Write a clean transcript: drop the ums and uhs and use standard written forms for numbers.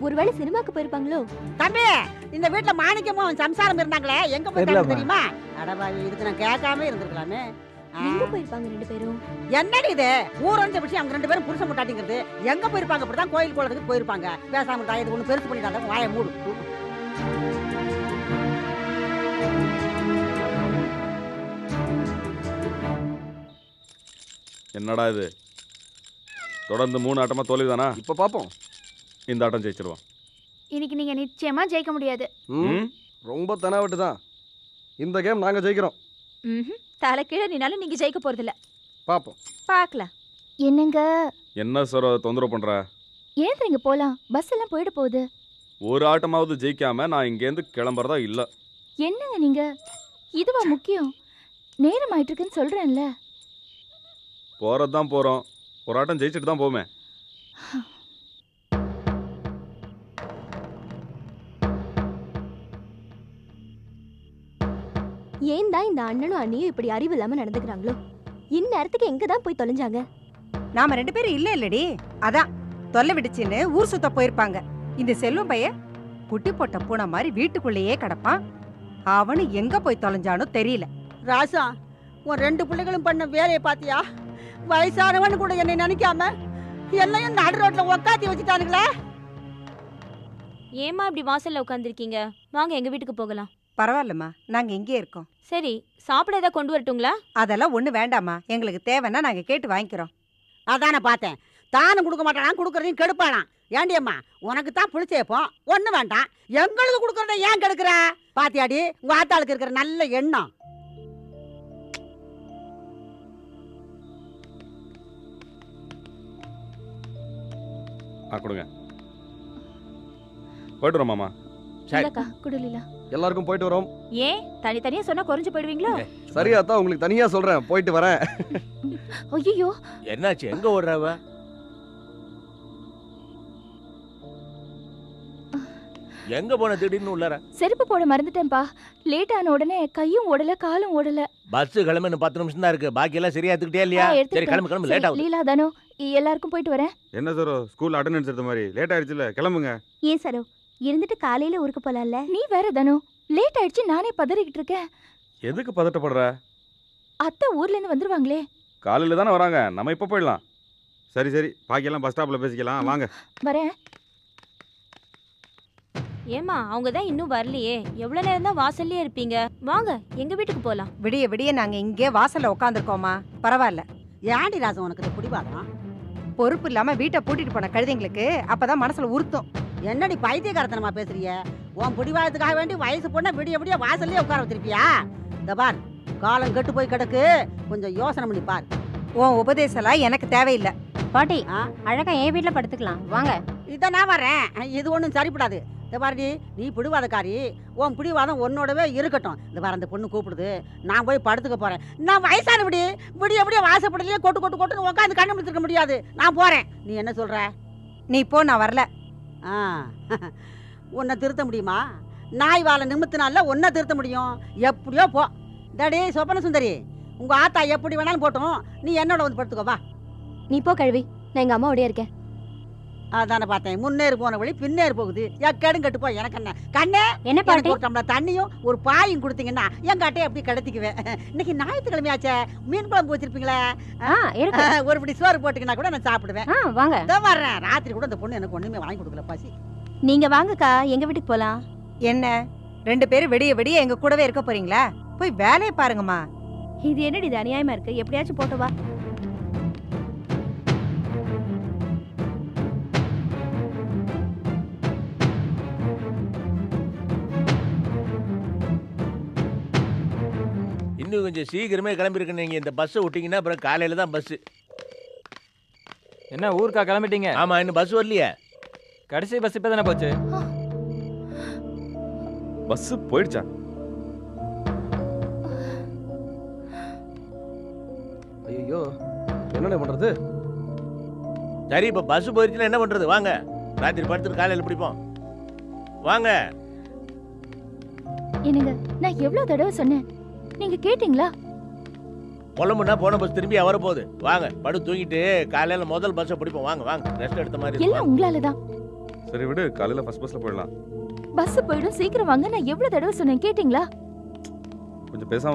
ஒருவேளை சினிமாக்கு போயிருப்பாங்களோ? தம்பி, இந்த வீட்டுல மாணிக்கமும் அவன் சம்சாரம் இருந்தாங்களே, எங்க போயிட்டாங்க தெரியுமா? அடபாவி, இதுக்கு நான் கேட்காம இருந்திருக்கலாமே. எங்க போயிருப்பாங்க ரெண்டு பேரும்? என்னடி இது ஊரஞ்ச விஷயம்? அவங்க ரெண்டு பேரும் புருஷன் முட்டாட்டிங்கிறது. எங்க போயிருப்பாங்க? அப்படிதான் கோயில் குளத்துக்கு போயிருப்பாங்க. பேசாம தாய் இது ஒண்ணு பெருசு பண்ணிட்டாங்க. வாயை மூடு. என்னடா இது? தொடர்ந்து 3 ஆட்டமா தோல்விதானா? இப்ப பாப்போம். இந்த ஆட்டம் ஜெயிச்சிருவோம். இன்னைக்கு நீங்க நிச்சயமா ஜெயிக்க முடியாது. ரொம்ப தெனாவட்டு தான். இந்த கேம் நாங்க ஜெயிக்கிறோம். தலை கீழே நின்னாலும் நீங்க ஜெயிக்க போறது இல்ல. பாப்போம். பார்க்கலாம். என்னங்க? என்ன சார் தொந்தரவு பண்ற? ஏந்திரீங்க போலாம். பஸ் எல்லாம் போயிட போகுது. ஒரு ஆட்டமாவது ஜெயிக்காம நான் இங்கேருந்து கிளம்புறதா இல்ல. என்னங்க நீங்க? இதுவா முக்கியம்? நேரம் ஆயிட்டு இருக்குன்னு சொல்றேன்ல. போறதுதான் போறோம். ஒரு ஆட்டம் ஜெயிச்சுட்டு தான் போமே. ஏன் தான் இந்த அண்ணனும் அண்ணியும் இப்படி அறிவு இல்லாம நடந்துக்கிறாங்களோ? இந்நேரத்துக்கு எங்க தான் போய் தொலைஞ்சாங்க? நாம 2 பேரும் இல்ல இல்லடி. அதான் தொல்லை விடுச்சுன்னு ஊர் சுத்த போயிருப்பாங்க. இந்த செல்வம் பையன் குட்டி போட்ட பூனை மாதிரி வீட்டுக்குள்ளேயே கிடப்பான். அவனு எங்க போய் தொலைஞ்சானோ தெரியல. ராசா, உன் 2 பிள்ளைகளும் பண்ண வேலையை பாத்தியா? வயசானவனு கூட என்னை நினைக்காம என்னையும் நடு ரோட்ல உக்காத்தி வச்சுட்டானுங்களே. ஏமா இப்படி வாசல்ல உட்காந்துருக்கீங்க? வாங்க எங்க வீட்டுக்கு போகலாம். பரவாயில்லம்மா, நாங்க இங்கே இருக்கோம். சரி, சாப்பிட ஏதாவது கொண்டு வரட்டுங்களா? அதெல்லாம் ஒண்ணு வேண்டாம்மா. எங்களுக்கு தேவைன்னா நாங்க கேட்டு வாங்கிக்கிறோம். அதான பார்த்தேன். தானும் கொடுக்க மாட்டானா, கொடுக்கறதையும் கெடுப்பானா. ஏண்டியம்மா, உனக்கு தான் புளிச்சேப்போம், ஒண்ணு வேண்டாம். எங்களுக்கு கொடுக்கறத ஏன் கெடுக்கிற? பாத்தியாடி உங்க ஆத்தாளுக்கு இருக்கிற நல்ல எண்ணம். கொடுங்க. போயிட்டு வரோம் மாமா. இல்லக்கா, குடுலீலா. எல்லாருக்கும் போயிட்டு வரோம். ஏன் தனித்தனியா சொன்னா குறைஞ்சு போயிடுவீங்களோ? சரியா தான், உங்களுக்கு தனியா சொல்றேன். போயிட்டு வரேன். ஐயோ, என்னாச்சு? எங்க ஓடுறவ? எங்க போன திடீர்னு உள்ளற? செருப்பு போட மறந்துட்டேன்பா. லேட் ஆன உடனே கையும் ஓடல காலும் ஓடல. பஸ் கிளம்பு 10 நிமிஷம் தான் இருக்கு. பாக்கி எல்லாம் சரியா எடுத்துக்கிட்டே இல்லையா? சரி கிளம்பு, லேட் ஆகுது. லீலா தானோ, எல்லாருக்கும் போயிட்டு வரேன். என்ன சார் ஸ்கூல் அட்டெண்டன்ஸ் எடுத்த மாதிரி லேட் ஆயிடுச்சுல, கிளம்புங்க. ஏன் சரோ, இருந்துட்டு காலையில ஊருக்கு போலாம்ல? நீ வேற தானோ, லேட் ஆயிடுச்சு. நானே பதறிக்கிட்டு இருக்கேன். எதுக்கு பதட்டப்படுற? அத்தை ஊர்ல இருந்து வந்துருவாங்களே. காலையில தானே வராங்க, நம்ம இப்ப போயிடலாம். சரி சரி, பாக்கியெல்லாம் பஸ் ஸ்டாப்ல பேசிக்கலாம், வாங்க. வரேன். ஏமா, அவங்க தான் இன்னும் வரலையே. எவ்வளவு நேரம் தான் வாசல்லயே இருப்பீங்க? வாங்க எங்க வீட்டுக்கு போலாம். விடிய விடிய நாங்க இங்கே வாசல்ல உட்காந்துருக்கோமா. பரவாயில்ல. ஏண்டி ராசா உனக்கு இது பிடிவாதம்? பொறுப்பு இல்லாம வீட்டை பூட்டிட்டு போன கழுதைங்களுக்கு அப்பதான் மனசுல உறுத்தும். என்னடி பைத்தியக்காரத்தனமா பேசுறிய? உன் பிடிவாதத்துக்காக வேண்டி வயசு பொண்ண விடிய விடிய வாசல்லே உட்கார வச்சிருப்பியா? இந்த பார், காலம் கெட்டு போய் கிடக்கு, கொஞ்சம் யோசனை பண்ணி பார். உன் உபதேசலாம் எனக்கு தேவையில்லை. பாட்டி, அழகா என் வீட்டுல படுத்துக்கலாம் வாங்க. இதை நான் வரேன். இது ஒன்றும் சரிப்படாது. இந்த பாருடி, நீ பிடிவாதக்காரி. உன் பிடிவாதம் உன்னோடவே இருக்கட்டும். இந்த பாரு, அந்த பொண்ணு கூப்பிடுது, நான் போய் படுத்துக்க போறேன். நான் வயசான விடிய விடிய வாசப்படலையே கொட்டு கொட்டு கொட்டுன்னு உட்காந்து கண்ணு முடிச்சிருக்க முடியாது. நான் போறேன். நீ என்ன சொல்ற? நீ போ, நான் வரல. உன்னை திருத்த முடியுமா? நாய் வாழை நிமித்தினால உன்னை திருத்த முடியும். எப்படியோ போ. டேடி சொப்பன சுந்தரி, உங்க ஆத்தா எப்படி வேணாலும் போட்டோம், நீ என்னோட வந்து படுத்துக்கோ. வா. நீ போ கழுவி, நான் எங்க அம்மாவோடய இருக்கேன். அதானே பார்த்தேன், முன்னேறு போன வழி பின்னேறு போகுது. எக்கேடும் கட்டு போ. எனக்கு என்ன கண்ணே, என்ன பாட்டி? ஒரு டம்ளர் தண்ணியும் ஒரு பாயும் கொடுத்தீங்கன்னா எங்க அட்டையை அப்படி கடத்திக்குவேன். இன்னைக்கு ஞாயிற்றுக்கிழமையாச்சே, மீன் குழம்பு வச்சிருப்பீங்களே, ஒரு இப்படி சோறு போட்டுக்கினா கூட நான் சாப்பிடுவேன். வாங்க. இதான் வர்றேன். ராத்திரி கூட இந்த பொண்ணு எனக்கு ஒண்ணுமே வாங்கி கொடுக்கல. பசி. நீங்க வாங்கக்கா, எங்க வீட்டுக்கு போலாம். என்ன 2 பேரும் விடிய விடிய எங்க கூடவே இருக்க போறீங்களா? போய் வேலையை பாருங்கம்மா. இது என்னடி இது அநியாயமா இருக்கு? எப்படியாச்சும் போட்டு வா. இன்னும் கொஞ்சம் சீக்கிரமே கிளம்பிருக்கேன். நீங்க இந்த பஸ்ஸை விட்டீங்கன்னா அப்புறம் காலையில தான் பஸ். என்ன ஊருக்கா கிளம்பிட்டீங்க? ஆமா, இன்னும் பஸ் வரலையே. கடைசி பஸ் இப்ப தானே போச்சு. பஸ் போயிடுச்சா? ஐயோ, என்னென்ன பண்றது? சரி, இப்ப பஸ் போயிருச்சுன்னா என்ன பண்றது? வாங்க, ராத்திரி படுத்துட்டு காலையில பிடிப்போம். வாங்க. என்னங்க, நான் எவ்வளவு தடவை சொன்னேன், நீங்க கேட்டீங்களா? புலம்புனா போன பஸ் திரும்பி வர போகுது. வாங்க, படு தூங்கிட்டு காலையில முதல் பஸ்ஸை பிடிப்போம். வாங்க வாங்க, ரெஸ்ட் எடுத்த மாதிரி எல்லாம் உங்களாலதான். சரி விடு, காலையில ஃபர்ஸ்ட் பஸ்ல போயிடலாம். பஸ் போயிடும், சீக்கிரம் வாங்க. நான் எவ்வளவு தடவை சொன்னேன், கேட்டிங்களா? கொஞ்சம் பேசாம